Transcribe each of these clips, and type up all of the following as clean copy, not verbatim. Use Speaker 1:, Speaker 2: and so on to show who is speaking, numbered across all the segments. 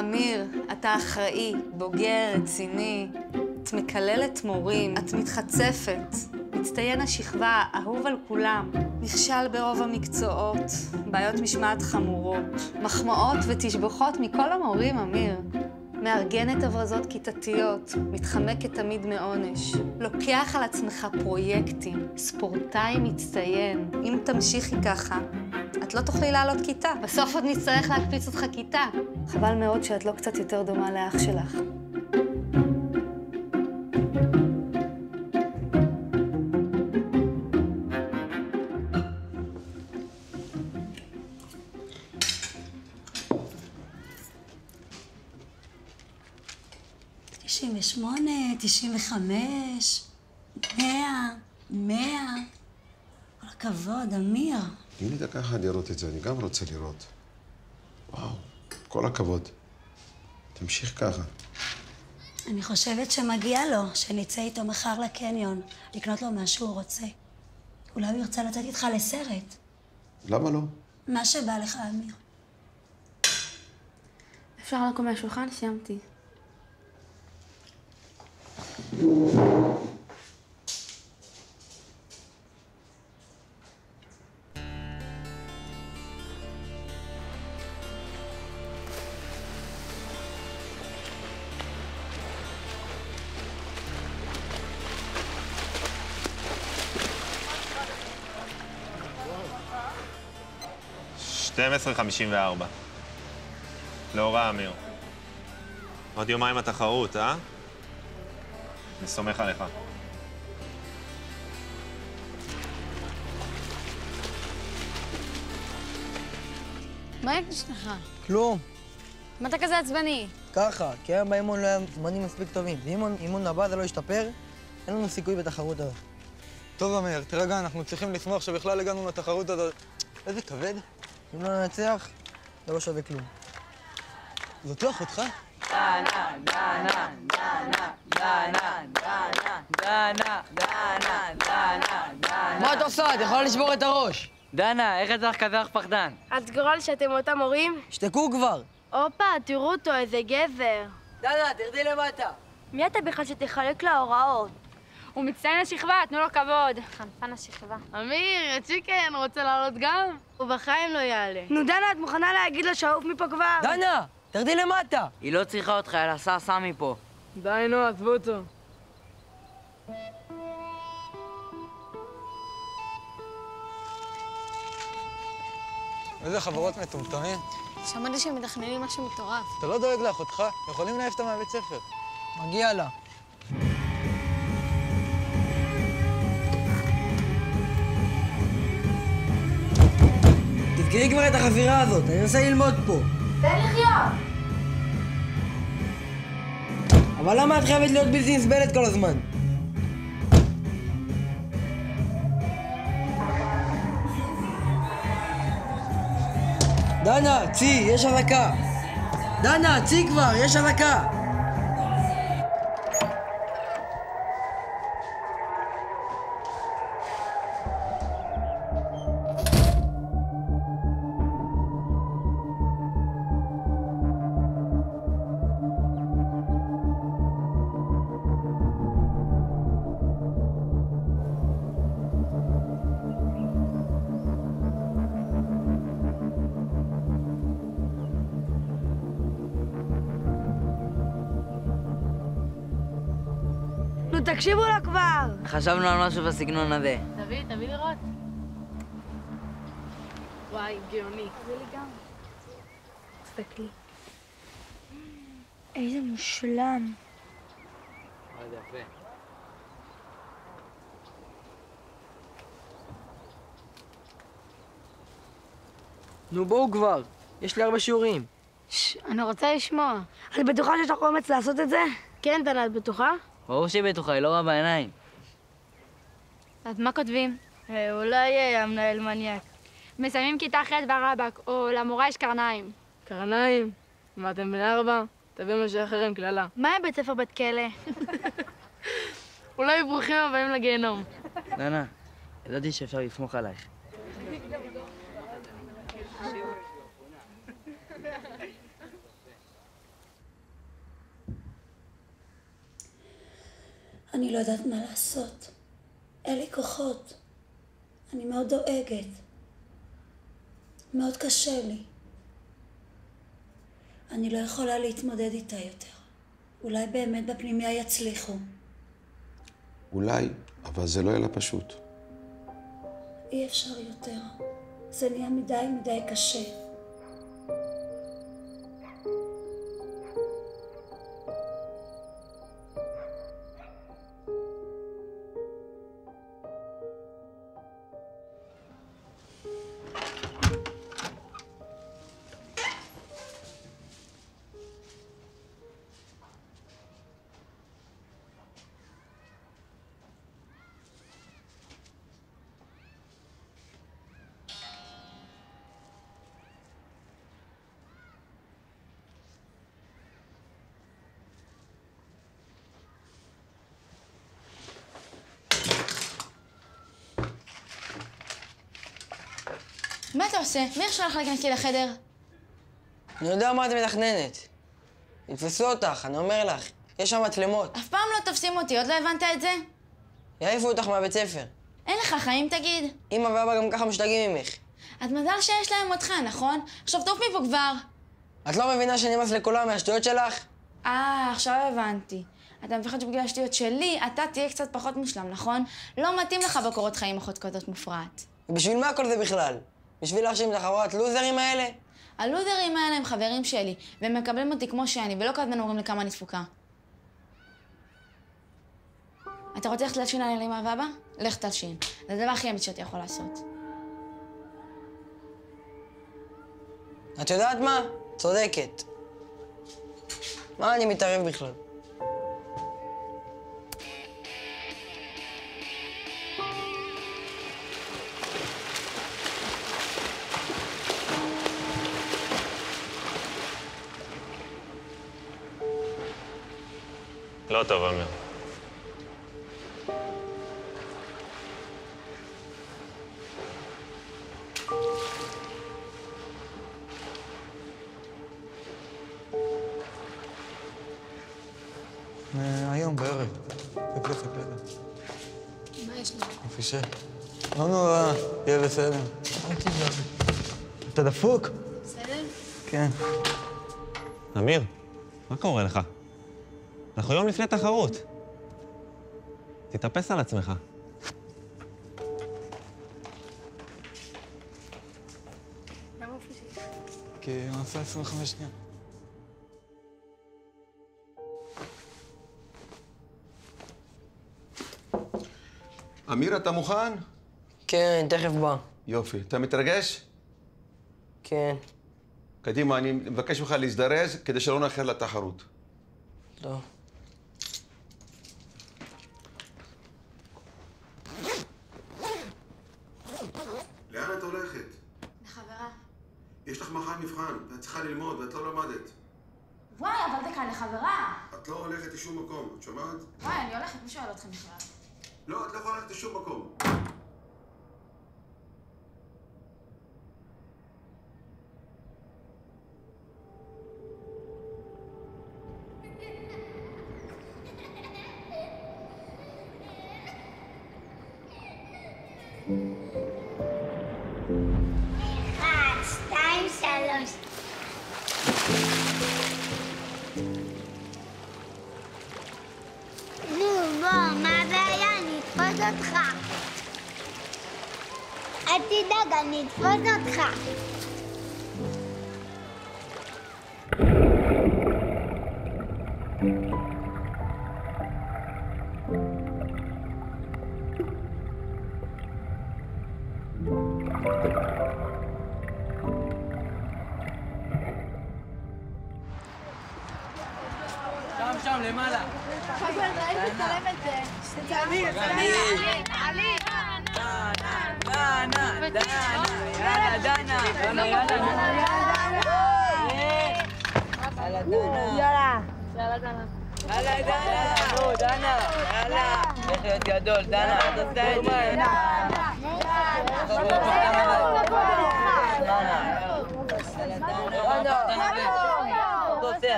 Speaker 1: אמיר, אתה אחראי, בוגר, רציני. את מקללת מורים, את מתחצפת. מצטיין השכבה, אהוב על כולם. נכשל ברוב המקצועות, בעיות משמעת חמורות. מחמאות ותשבחות מכל המורים, אמיר. מארגנת הברזות כיתתיות, מתחמקת תמיד מעונש. לוקח על עצמך פרויקטים, ספורטאי מצטיין. אם תמשיכי ככה, את לא תוכלי לעלות כיתה. בסוף עוד נצטרך להקפיץ אותך כיתה. חבל מאוד שאת לא קצת יותר דומה לאח שלך.
Speaker 2: שמונה, 95, 100. כל הכבוד, אמיר.
Speaker 3: תני לי דקה אחת לראות את זה, אני גם רוצה לראות. וואו, כל הכבוד. תמשיך ככה.
Speaker 2: אני חושבת שמגיע לו שנצא איתו מחר לקניון, לקנות לו מה שהוא רוצה. אולי הוא ירצה לצאת איתך לסרט.
Speaker 3: למה לא?
Speaker 2: מה שבא לך, אמיר.
Speaker 4: אפשר לקום מהשולחן? סיימתי.
Speaker 5: $12.54. להוראה, אמיר. עוד יומיים התחרות, אה? אני סומך עליך.
Speaker 4: מה יש לך?
Speaker 6: כלום.
Speaker 4: מה אתה כזה עצבני?
Speaker 6: ככה, כי היום באימון לא היה זמנים מספיק טובים. ואם אימון הבא זה לא ישתפר, אין לנו סיכוי בתחרות הזאת.
Speaker 7: טוב, אמיר, תרגע, אנחנו צריכים לשמוח שבכלל הגענו לתחרות הזאת. איזה כבד.
Speaker 6: אם לא ננצח, זה לא שווה כלום.
Speaker 7: זאת לא אחותך?
Speaker 8: דנה, דנה, דנה, דנה, דנה, דנה, דנה, דנה, דנה.
Speaker 6: מה את עושה? את יכולה לשבור את הראש.
Speaker 8: דנה, איך יצא לך כזה אח פחדן?
Speaker 9: את סגורה לי שאתם אותם מורים?
Speaker 6: שתקו כבר.
Speaker 9: הופה, תראו אותו, איזה גבר.
Speaker 6: דנה, תרדי למטה.
Speaker 9: מי אתה בכלל שתחלק להוראות?
Speaker 4: הוא מצטיין השכבה, תנו לו כבוד. חנפן השכבה.
Speaker 9: אמיר, צ'יקן, רוצה לעלות גם? הוא בחיים לא יעלה. נו, דנה, את מוכנה להגיד לו שעוף מפה כבר?
Speaker 6: דנה, תרדי למטה.
Speaker 8: היא לא צריכה אותך, אלא סע מפה.
Speaker 9: די, נו, עזבו אותו.
Speaker 7: איזה חברות מטומטמים.
Speaker 4: שמעתי שהם מתכננים משהו מטורף.
Speaker 7: אתה לא דואג לאחותך? יכולים להעיף אותה מהבית ספר.
Speaker 6: מגיע לה. תזכרי כבר את החבירה הזאת, אני מנסה ללמוד פה.
Speaker 9: תן לחיות!
Speaker 6: אבל למה את חייבת להיות בלתי נסבלת כל הזמן? דנה, צי, יש אזעקה. דנה, צי כבר, יש אזעקה.
Speaker 9: תקשיבו לה כבר!
Speaker 8: חשבנו על משהו בסגנון הזה.
Speaker 4: תביא לראות. וואי, גאוני. זה לי גם. תסתכלי.
Speaker 9: איזה מושלם.
Speaker 8: זה יפה.
Speaker 6: נו בואו כבר, יש לי 4 שיעורים.
Speaker 4: אני רוצה לשמוע.
Speaker 9: את בטוחה שיש לך אומץ לעשות את זה? כן, דנה, את בטוחה?
Speaker 8: ברור שהיא בטוחה, היא לא רואה בעיניים.
Speaker 4: אז מה כותבים?
Speaker 9: אולי המנהל מניאק.
Speaker 4: מסיימים כיתה ח' ברבק, או למורה יש קרניים.
Speaker 9: קרניים? מה, אתם בני 4? תביאו משהו אחר עם כללה. מה עם בית ספר בית כלא? אולי ברוכים הבאים לגיהנום.
Speaker 8: דנה, ידעתי שאפשר לסמוך עלייך.
Speaker 2: אני לא יודעת מה לעשות. אין לי כוחות. אני מאוד דואגת. מאוד קשה לי. אני לא יכולה להתמודד איתה יותר. אולי באמת בפנימיה יצליחו.
Speaker 3: אולי, אבל זה לא יהיה לה פשוט.
Speaker 2: אי אפשר יותר. זה נהיה מדי קשה.
Speaker 10: מה אתה עושה? מי עכשיו הלך להיכנס לי לחדר?
Speaker 6: אני יודע מה את מתכננת. יתפסו אותך, אני אומר לך. יש שם מצלמות.
Speaker 10: אף פעם לא תופסים אותי, עוד לא הבנת את זה?
Speaker 6: יעיפו אותך מהבית ספר.
Speaker 10: אין לך חיים, תגיד.
Speaker 6: אמא ואבא גם ככה משתגעים ממך.
Speaker 10: את מזל שיש להם אותך, נכון? עכשיו תוף מפה כבר.
Speaker 6: את לא מבינה שנמאס לכולם מהשטויות שלך?
Speaker 10: עכשיו הבנתי. אתה מפחד שבגלל השטויות שלי, אתה תהיה קצת פחות מושלם, נכון? לא מתאים לך בקורות חיים אחות כזאת מופרעת.
Speaker 6: ובשביל מה כל זה בכלל? בשביל להרשים את החבורת לוזרים האלה?
Speaker 10: הלוזרים האלה הם חברים שלי, והם מקבלים אותי כמו שאני, ולא כל הזמן אומרים לי כמה אני דפוקה. אתה רוצה ללכת להלשין על אמא ואבא? לך תלשין. זה הדבר הכי אמיתי שאתה יכול לעשות.
Speaker 6: את יודעת מה? צודקת. מה אני מתערב בכלל?
Speaker 5: לא טוב, אמיר.
Speaker 7: היום בערב. תקלט.
Speaker 4: מה יש לי?
Speaker 7: מפישה. לא נורא, יהיה בסדר. אל תדאג. אתה דפוק?
Speaker 4: בסדר?
Speaker 7: כן.
Speaker 5: אמיר, מה קורה לך? אנחנו יום לפני תחרות. תתאפס על עצמך.
Speaker 4: למה הוא פיזי?
Speaker 7: כי הוא עשה 25 שניות.
Speaker 3: אמיר, אתה מוכן?
Speaker 6: כן, תכף בא.
Speaker 3: יופי. אתה מתרגש?
Speaker 6: כן.
Speaker 3: קדימה, אני מבקש ממך להזדרז כדי שלא נאחר לתחרות.
Speaker 6: טוב.
Speaker 3: לאן את הולכת?
Speaker 10: לחברה.
Speaker 3: יש לך מחר מבחן, ואת צריכה ללמוד, ואת לא למדת.
Speaker 10: וואי, אבל דקה, לחברה.
Speaker 3: את לא הולכת לשום מקום, את שומעת?
Speaker 10: וואי, אני הולכת, מי שואל אתכם בכלל?
Speaker 3: לא, את לא יכולה ללכת לשום מקום.
Speaker 11: אותך. אל תדאג, אני אתפוס אותך.
Speaker 8: שם, למעלה.
Speaker 9: חבר, ראיתי לצלם את זה. תצלמי, תצלמי. עלי.
Speaker 8: דנה. יאללה, דנה. יאללה, דנה. נו, דנה. יאללה. צריך להיות גדול, דנה. אתה עושה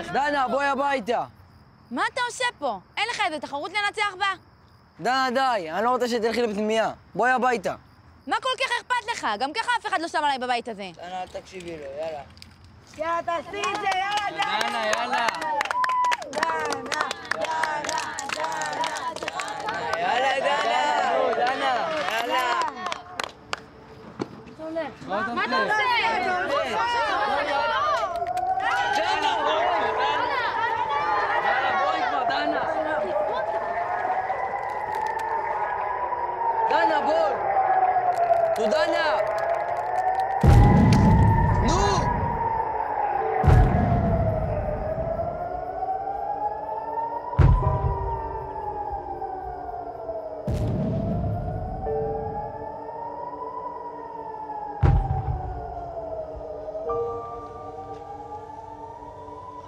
Speaker 8: את זה.
Speaker 6: דנה, בואי הביתה.
Speaker 10: מה אתה עושה פה? אין לך איזה תחרות לנצח בה?
Speaker 6: דנה, די, אני לא רוצה שתלכי לפנימייה. בואי הביתה.
Speaker 10: מה כל כך אכפת לך? גם ככה אף אחד לא שם עליי בבית הזה.
Speaker 8: דנה, אל תקשיבי לו, יאללה.
Speaker 9: יאללה, תעשי את זה, יאללה,
Speaker 8: דנה, יאללה. יאללה, דנה. נו, דנה, יאללה.
Speaker 9: מה אתה עושה?
Speaker 6: דנה, בואי! נו, דנה! נו!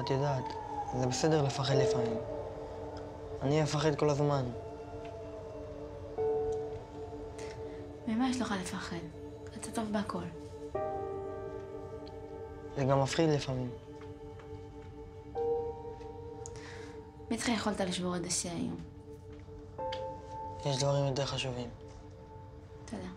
Speaker 7: את יודעת, זה בסדר לפחד לפעמים. אני אפחד כל הזמן.
Speaker 10: ממה יש לך לפחד? אתה טוב בהכל.
Speaker 7: זה גם מפחיד לפעמים.
Speaker 10: מתי יכולת לשבור את השיא היום?
Speaker 7: יש דברים יותר חשובים.
Speaker 10: תודה.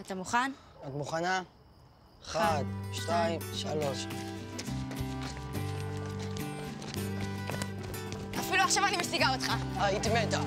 Speaker 10: אתה מוכן?
Speaker 6: את מוכנה? 1, 2, 3.
Speaker 10: אפילו עכשיו אני משיגה אותך.
Speaker 6: היית מתה.